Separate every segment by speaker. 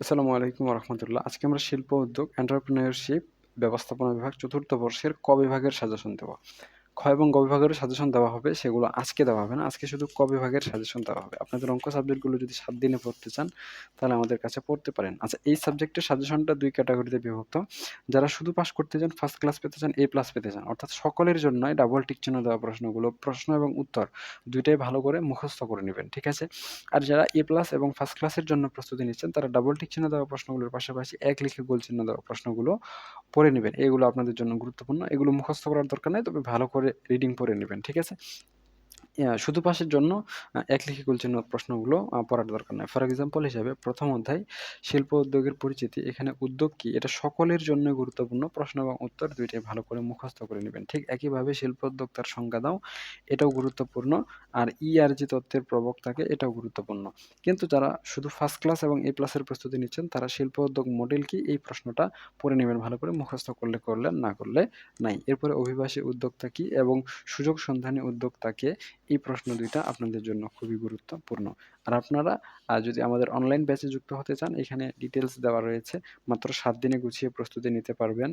Speaker 1: আসসালামু আলাইকুম রহমতুল্লাহ। আজকে আমরা শিল্প উদ্যোগ এন্টারপ্রেনিউরশিপ ব্যবস্থাপনা বিভাগ চতুর্থ বর্ষের ক বিভাগের সাজেশন দেব। খ এবং গ বিভাগেরও সাজেশন দেওয়া হবে, সেগুলো আজকে দেওয়া হবে না। আজকে শুধু ক বিভাগের সাজেশন দেওয়া হবে। আপনাদের অঙ্ক সাবজেক্টগুলো যদি ৭ দিনে পড়তে চান, তাহলে আমাদের কাছে পড়তে পারেন। আচ্ছা, এই সাবজেক্টের সাজেশনটা ২ ক্যাটাগরিতে বিভক্ত। যারা শুধু পাস করতে চান, ফার্স্ট ক্লাস পেতে চান, A+ পেতে চান, অর্থাৎ সকলের জন্যই ডাবল টিক চিহ্ন দেওয়া প্রশ্নগুলো, প্রশ্ন এবং উত্তর ২ টাই ভালো করে মুখস্থ করে নিবেন। ঠিক আছে? আর যারা A+ এবং ফার্স্ট ক্লাসের জন্য প্রস্তুতি নিচ্ছেন, তারা ডাবল টিক চিহ্ন দেওয়া প্রশ্নগুলোর পাশাপাশি ১ লিখে গোল চিহ্ন দেওয়া প্রশ্নগুলো পড়ে নিবেন। এগুলো আপনাদের জন্য গুরুত্বপূর্ণ। এগুলো মুখস্থ করার দরকার নাই, তবে ভালো করে রিডিং পড়ে নিবেন। ঠিক আছে? শুধু পাসের জন্য এক লিখে গোল চিহ্ন প্রশ্নগুলো পড়ার দরকার নাই। ফর এক্সাম্পল হিসাবে ১ম অধ্যায় শিল্প উদ্যোগের পরিচিতি। এখানে উদ্যোগ কি? এটা সকলের জন্যই গুরুত্বপূর্ণ। প্রশ্ন এবং উত্তর ২ টাই ভালো করে মুখস্থ করে নিবেন। ঠিক একইভাবে শিল্প উদ্যোক্তার সংজ্ঞা দাও, এটাও গুরুত্বপূর্ণ। আর ERG তত্ত্বের প্রবক্তাকে, এটাও গুরুত্বপূর্ণ। কিন্তু যারা শুধু ফার্স্ট ক্লাস এবং A+ এর প্রস্তুতি নিচ্ছেন, তারা শিল্প উদ্যোগ মডেল কি? এই প্রশ্নটা পড়ে নিবেন ভালো করে। মুখস্থ করলে করলেন, না করলে নাই। এরপরে অভিবাসী উদ্যোক্তা কি এবং সুযোগ সন্ধানী উদ্যোক্তা কে? এই প্রশ্ন ২ টা আপনাদের জন্য খুবই গুরুত্বপূর্ণ। আর আপনারা যদি আমাদের অনলাইন ব্যাচে যুক্ত হতে চান, এখানে ডিটেইলস দেওয়া রয়েছে। মাত্র ৭ দিনে গুছিয়ে প্রস্তুতি নিতে পারবেন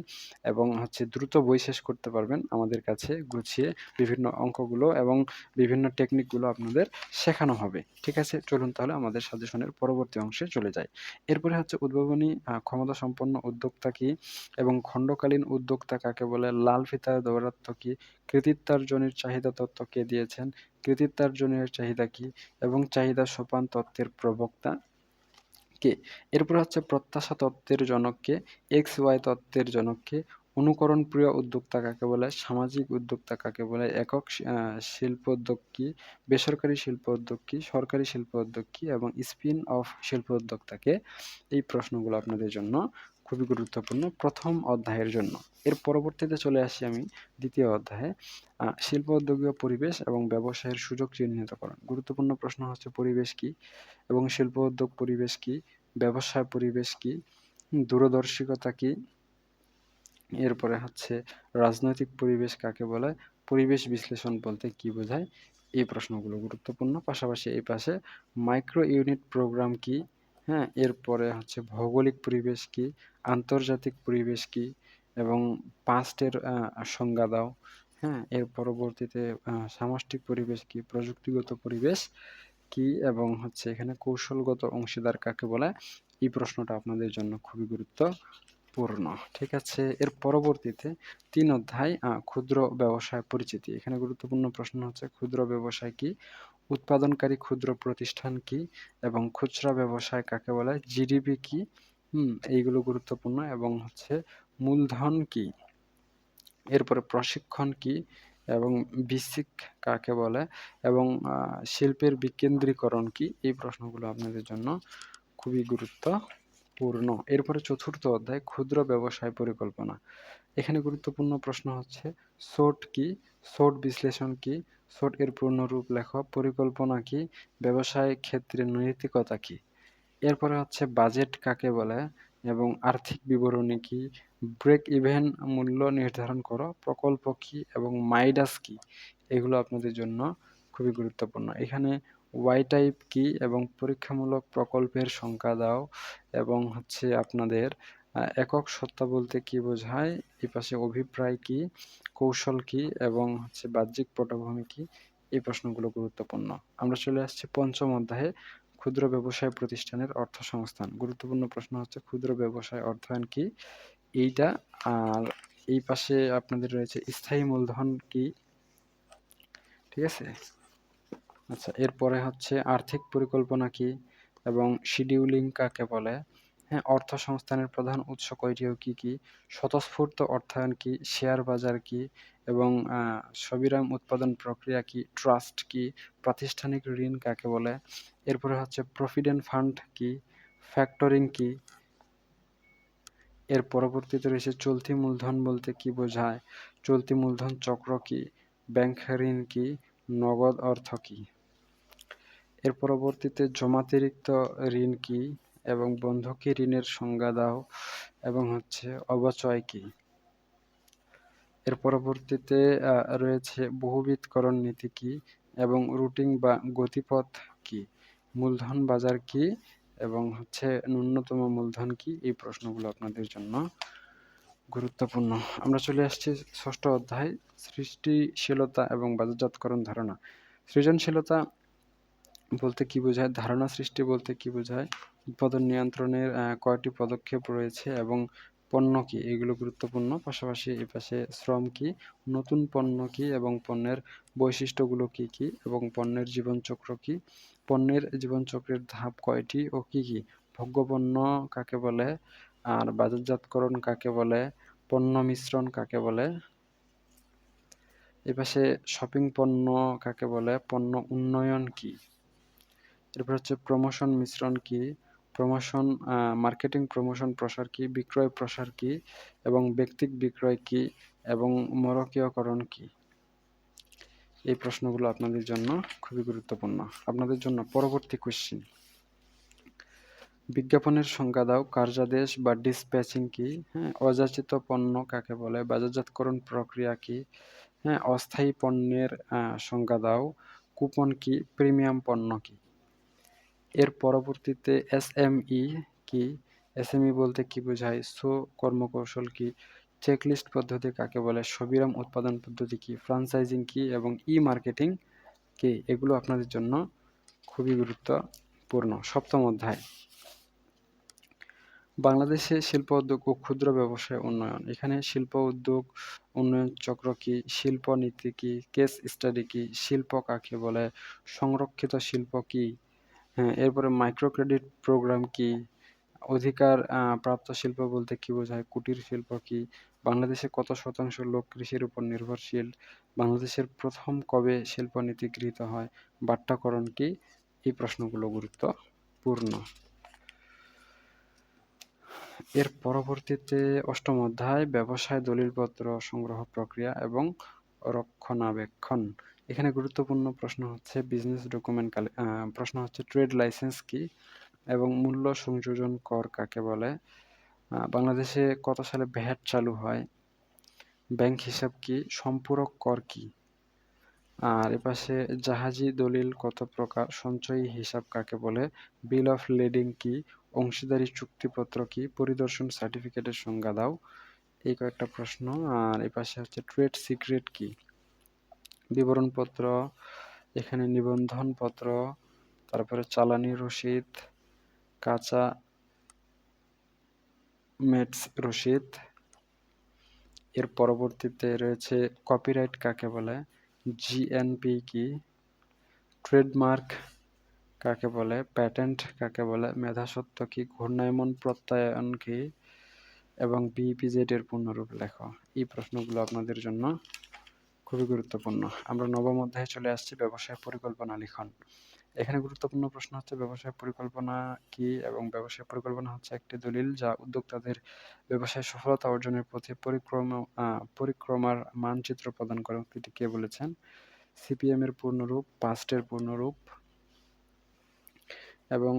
Speaker 1: এবং দ্রুত বই শেষ করতে পারবেন আমাদের কাছে গুছিয়ে। বিভিন্ন অঙ্কগুলো এবং বিভিন্ন টেকনিকগুলো আপনাদের শেখানো হবে। ঠিক আছে? চলুন তাহলে আমাদের সাজেশনের পরবর্তী অংশে চলে যাই। এরপরে উদ্ভাবনী ক্ষমতাসম্পন্ন উদ্যোক্তা কি এবং খণ্ডকালীন উদ্যোক্তা কাকে বলে? লাল ফিতার দৌরাত্ম্য কি? কৃতিত্বার্জনের চাহিদা তত্ত্ব কে দিয়েছেন? কৃতিত্বার্জনের চাহিদা কি এবং চাহিদা সোপান তত্ত্বের প্রবক্তা কে? এরপরে প্রত্যাশা তত্ত্বের জনক কে? XY তত্ত্বের জনক কে? অনুকরণ প্রিয় উদ্যোক্তা কাকে বলে? সামাজিক উদ্যোক্তা কাকে বলে? একক শিল্পোদ্যোগ কি? বেসরকারি শিল্পোদ্যোগ কি? সরকারি শিল্পোদ্যোগ কি? এবং স্পিন অফ শিল্পোদ্যোক্তা কে? এই প্রশ্নগুলো আপনাদের জন্য খুবই গুরুত্বপূর্ণ ১ম অধ্যায়ের জন্য। এর পরবর্তীতে চলে আসি আমি ২য় অধ্যায়ে। শিল্প উদ্যোগীয় পরিবেশ এবং ব্যবসায়ের সুযোগ চিহ্নিতকরণ। গুরুত্বপূর্ণ প্রশ্ন পরিবেশ কি এবং শিল্প উদ্যোগ পরিবেশ কি? ব্যবসায় পরিবেশ কি? দূরদর্শিকতা কি? এরপরে রাজনৈতিক পরিবেশ কাকে বলে? পরিবেশ বিশ্লেষণ বলতে কি বোঝায়? এই প্রশ্নগুলো গুরুত্বপূর্ণ। পাশাপাশি এই পাশে মাইক্রো ইউনিট প্রোগ্রাম কি? হ্যাঁ? এরপরে ভৌগোলিক পরিবেশ কি? আন্তর্জাতিক পরিবেশ কি? এবং পাস্টের সংজ্ঞা দাও। হ্যাঁ? এর পরবর্তীতে সামষ্টিক পরিবেশ কি? প্রযুক্তিগত পরিবেশ কি? এবং এখানে কৌশলগত অংশীদার কাকে বলে? এই প্রশ্নটা আপনাদের জন্য খুবই গুরুত্বপূর্ণ। ঠিক আছে? এর পরবর্তীতে ৩ অধ্যায় ক্ষুদ্র ব্যবসায় পরিচিতি। এখানে গুরুত্বপূর্ণ প্রশ্ন ক্ষুদ্র ব্যবসায় কি? উৎপাদনকারী ক্ষুদ্র প্রতিষ্ঠান কি? এবং খুচরা ব্যবসায় কাকে বলে? জিডিপি কি? এইগুলো গুরুত্বপূর্ণ। এবং মূলধন কি? এরপরে প্রশিক্ষণ কি এবং বিসিক কাকে বলে এবং শিল্পের বিকেন্দ্রীকরণ কি? এই প্রশ্নগুলো আপনাদের জন্য খুবই গুরুত্বপূর্ণ। এরপরে ৪র্থ অধ্যায় ক্ষুদ্র ব্যবসায় পরিকল্পনা। এখানে গুরুত্বপূর্ণ প্রশ্ন SWOT কি? SWOT বিশ্লেষণ কি? SWOT এর পূর্ণরূপ লেখো। পরিকল্পনা কি? ব্যবসায় ক্ষেত্রে নৈতিকতা কি? এরপরে বাজেট কাকে বলে এবং আর্থিক বিবরণী কি? ব্রেক ইভেন মূল্য নির্ধারণ করো। প্রকল্প কি এবং মাইডাস কি? এগুলো আপনাদের জন্য খুবই গুরুত্বপূর্ণ। এখানে ওয়াই টাইপ কি এবং পরীক্ষামূলক প্রকল্পের সংখ্যা দাও। এবং আপনাদের একক সত্তা বলতে কি বোঝায়? এই পাশে অভিপ্রায় কি? কৌশল কি? এবং বাহ্যিক পটভূমি কি? এই প্রশ্নগুলো গুরুত্বপূর্ণ। আমরা চলে আসছি ৫ম অধ্যায়ে ক্ষুদ্র ব্যবসায় প্রতিষ্ঠানের অর্থসংস্থান। গুরুত্বপূর্ণ প্রশ্ন ক্ষুদ্র ব্যবসায় অর্থায়ন কি? এইটা। আর এই পাশে আপনাদের রয়েছে স্থায়ী মূলধন কি? ঠিক আছে? আচ্ছা, এরপরে আর্থিক পরিকল্পনা কি এবং শিডিউলিং কাকে বলে? হ্যাঁ, অর্থসংস্থানের প্রধান উৎস কয়টি ও কি কি? স্বতঃস্ফূর্ত অর্থায়ন কি? শেয়ার বাজার কি? এবং সবিরাম উৎপাদন প্রক্রিয়া কি? ট্রাস্ট কি? প্রাতিষ্ঠানিক ঋণ কাকে বলে? এরপরে প্রভিডেন্ট ফান্ড কি? ফ্যাক্টরিং কি? এর পরবর্তীতে রয়েছে চলতি মূলধন বলতে কি বোঝায়? চলতি মূলধন চক্র কি? ব্যাংক ঋণ কি? নগদ অর্থ কি? এর পরবর্তীতে জমাতিরিক্ত ঋণ কি এবং বন্ধকি ঋণের সংজ্ঞা দাও এবং অবচয় কি? এর পরবর্তীতে রয়েছে বহুবিধকরণ নীতি কি এবং রুটিং বা গতিপথ কি? মূলধন বাজার কি এবং হচ্ছে ন্যূনতম মূলধন কি? এই প্রশ্নগুলো আপনাদের জন্য গুরুত্বপূর্ণ। আমরা চলে আসছি ষষ্ঠ অধ্যায়, সৃষ্টিশীলতা এবং বাজারজাতকরণ ধারণা। সৃজনশীলতা বলতে কি বোঝায়? ধারণা সৃষ্টি বলতে কি বোঝায়? উৎপাদন নিয়ন্ত্রণের কয়টি পদক্ষেপ রয়েছে এবং পণ্য কি? এগুলো গুরুত্বপূর্ণ। পাশাপাশি এপাশে শ্রম কি? নতুন পণ্য কি এবং পণ্যের বৈশিষ্ট্যগুলো কি কি? এবং পণ্যের জীবনচক্র কি? পণ্যের জীবনচক্রের ধাপ কয়টি ও কি কি? ভোগ্যপণ্য কাকে বলে? আর বাজারজাতকরণ কাকে বলে? পণ্য মিশ্রণ কাকে বলে? এপাশে শপিং পণ্য কাকে বলে? পণ্য উন্নয়ন কি? এরপর হচ্ছে প্রমোশন মিশ্রণ কি? প্রমোশন মার্কেটিং প্রমোশন প্রসার কি? বিক্রয় প্রসার কি? এবং ব্যক্তিক বিক্রয় কি? এবং মরকীয়করণ কি? এই প্রশ্নগুলো আপনাদের জন্য খুবই গুরুত্বপূর্ণ। আপনাদের জন্য পরবর্তী কোশ্চিন। বিজ্ঞাপনের সংজ্ঞা দাও। কার্যাদেশ বা ডিসপ্যাচিং কি? হ্যাঁ, অযাচিত পণ্য কাকে বলে? বাজারজাতকরণ প্রক্রিয়া কি? হ্যাঁ, অস্থায়ী পণ্যের সংজ্ঞা দাও। কুপন কি? প্রিমিয়াম পণ্য কি? এর পরবর্তীতে এসএমই কি? এসএমই বলতে কি বোঝায়? কর্মকৌশল কি? চেকলিস্ট পদ্ধতি কাকে বলে? সবিরাম উৎপাদন পদ্ধতি কি? ফ্রাঞ্চাইজিং কি? এবং ই-মার্কেটিং কি? এগুলো আপনাদের জন্য খুবই গুরুত্বপূর্ণ। সপ্তম অধ্যায়, বাংলাদেশে শিল্প উদ্যোগ ও ক্ষুদ্র ব্যবসায় উন্নয়ন। এখানে শিল্প উদ্যোগ উন্নয়ন চক্র কি? শিল্প নীতি কি? কেস স্টাডি কি? শিল্প কাকে বলে? সংরক্ষিত শিল্প কি? হ্যাঁ, এরপরে মাইক্রো ক্রেডিট প্রোগ্রাম কি? অধিকার প্রাপ্ত শিল্প বলতে কি বোঝায়? কুটির শিল্প কি? বাংলাদেশে কত শতাংশ লোক কৃষির উপর নির্ভরশীল? বাংলাদেশের প্রথম কবে শিল্পনীতি গৃহীত হয়? বাট্টাকরণ কি? এই প্রশ্নগুলো গুরুত্বপূর্ণ। এর পরবর্তীতে অষ্টম অধ্যায়, ব্যবসায় দলিলপত্র সংগ্রহ প্রক্রিয়া এবং রক্ষণাবেক্ষণ। এখানে গুরুত্বপূর্ণ প্রশ্ন হচ্ছে বিজনেস ডকুমেন্ট প্রশ্ন হচ্ছে ট্রেড লাইসেন্স কি এবং মূল্য সংযোজন কর কাকে বলে? বাংলাদেশে কত সালে ভ্যাট চালু হয়? ব্যাংক হিসাব কি? সম্পূরক কর কি? আর এপাশে জাহাজি দলিল কত প্রকার? সঞ্চয়ী হিসাব কাকে বলে? বিল অফ লেডিং কি? অংশীদারি চুক্তিপত্র কি? পরিদর্শন সার্টিফিকেটের সংজ্ঞা দাও। এই কয়েকটা প্রশ্ন। আর এপাশে হচ্ছে ট্রেড সিক্রেট কি? বিবরণপত্র, এখানে নিবন্ধনপত্র, তারপরে চালানি রসিদ, কাঁচা মেটস রসিদ। এর পরবর্তীতে রয়েছে কপিরাইট কাকে বলে? জিএনপি কি? ট্রেডমার্ক কাকে বলে? প্যাটেন্ট কাকে বলে? মেধাস্বত্ব কি? ঘূর্ণায়মান প্রত্যয়ন কি? এবং বিইপিজেড এর পূর্ণরূপ লেখো। এই প্রশ্নগুলো আপনাদের জন্য খুবই গুরুত্বপূর্ণ। আমরা নবম অধ্যায়ে চলে আসছি, ব্যবসায় পরিকল্পনা লিখন। এখানে গুরুত্বপূর্ণ প্রশ্ন হচ্ছে ব্যবসায় পরিকল্পনা কি? এবং ব্যবসায় পরিকল্পনা হচ্ছে একটি দলিল যা উদ্যোক্তাদের ব্যবসায় সফলতা অর্জনের পথে পরিক্রমার মানচিত্র প্রদান করে। উক্তিটি কে বলেছেন? সিপিএম এর পূর্ণরূপ, পাস্টের পূর্ণরূপ এবং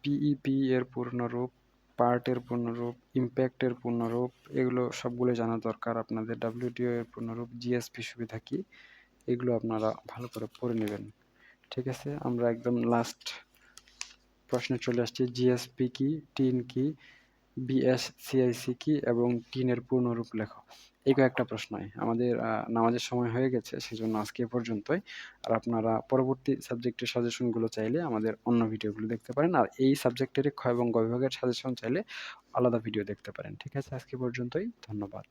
Speaker 1: পিইপি এর পূর্ণরূপ, পার্টের পূর্ণরূপ, ইম্প্যাক্টের পূর্ণরূপ, এগুলো সবগুলো জানা দরকার আপনাদের। ডাব্লিউটিও এর পূর্ণরূপ, জিএসপি সুবিধা কি? এগুলো আপনারা ভালো করে পড়ে নেবেন। ঠিক আছে, আমরা একদম লাস্ট প্রশ্নে চলে আসছি। জিএসপি কি? টিন কি? বিএসসিআইসি কি? এবং টিনের পূর্ণরূপ লেখো। এই কয়েকটা প্রশ্নই। আমাদের নামাজের সময় হয়ে গেছে, সেজন্য আজকে এ পর্যন্তই। আর আপনারা পরবর্তী সাবজেক্টের সাজেশনগুলো চাইলে আমাদের অন্য ভিডিওগুলো দেখতে পারেন। আর এই সাবজেক্টের খ এবং গ বিভাগের সাজেশন চাইলে আলাদা ভিডিও দেখতে পারেন। ঠিক আছে, আজকে পর্যন্তই। ধন্যবাদ।